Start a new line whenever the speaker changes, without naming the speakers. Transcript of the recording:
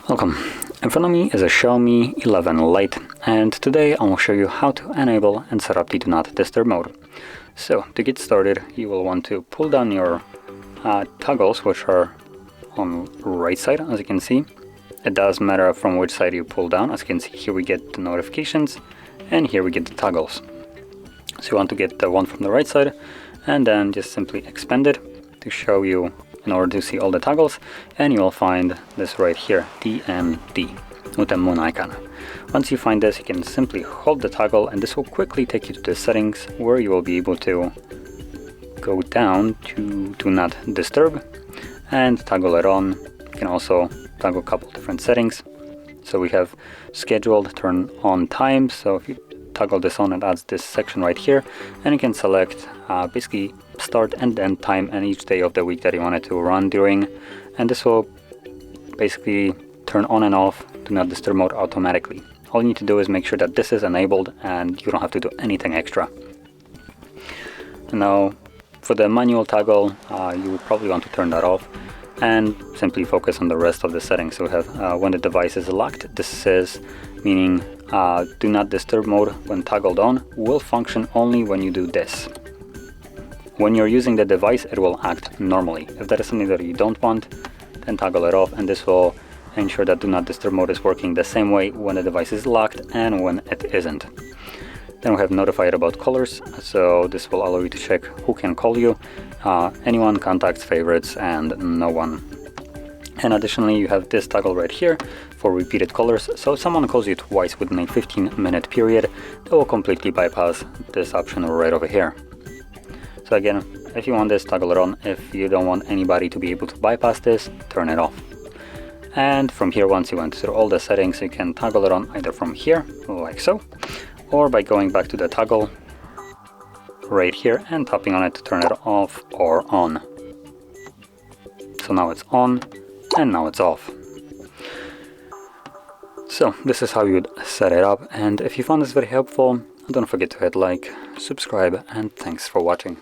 Welcome. In front of me is a Xiaomi 11 Lite, and today I will show you how to enable and set up the Do Not Disturb mode. So to get started, you will want to pull down your toggles, which are on the right side, as you can see. It does matter from which side you pull down. As you can see, here we get the notifications and here we get the toggles. So you want to get the one from the right side and then just simply expand it to show you in order to see all the toggles, and you will find this right here, DND, with the moon icon. Once you find this, you can simply hold the toggle and this will quickly take you to the settings where you will be able to go down to Do Not Disturb and toggle it on. You can also toggle a couple different settings. So we have scheduled turn on time, so if you toggle this on, it adds this section right here, and you can select basically start and end time and each day of the week that you want it to run during, and this will basically turn on and off Do Not Disturb mode automatically. All you need to do is make sure that this is enabled and you don't have to do anything extra. Now for the manual toggle, you would probably want to turn that off and simply focus on the rest of the settings. So we have when the device is locked, this is meaning Do Not Disturb mode when toggled on will function only when you do this. When you're using the device, it will act normally. If that is something that you don't want, then toggle it off, and this will ensure that Do Not Disturb mode is working the same way when the device is locked and when it isn't. Then we have notified about callers, so this will allow you to check who can call you, anyone, contacts, favorites, and no one. And additionally, you have this toggle right here for repeated callers, so if someone calls you twice within a 15-minute period, they will completely bypass this option right over here. So again, if you want this, toggle it on. If you don't want anybody to be able to bypass this, turn it off. And from here, once you went through all the settings, you can toggle it on either from here, like so, or by going back to the toggle right here and tapping on it to turn it off or on. So now it's on and now it's off. So this is how you would set it up, and if you found this very helpful, don't forget to hit like, subscribe, and thanks for watching.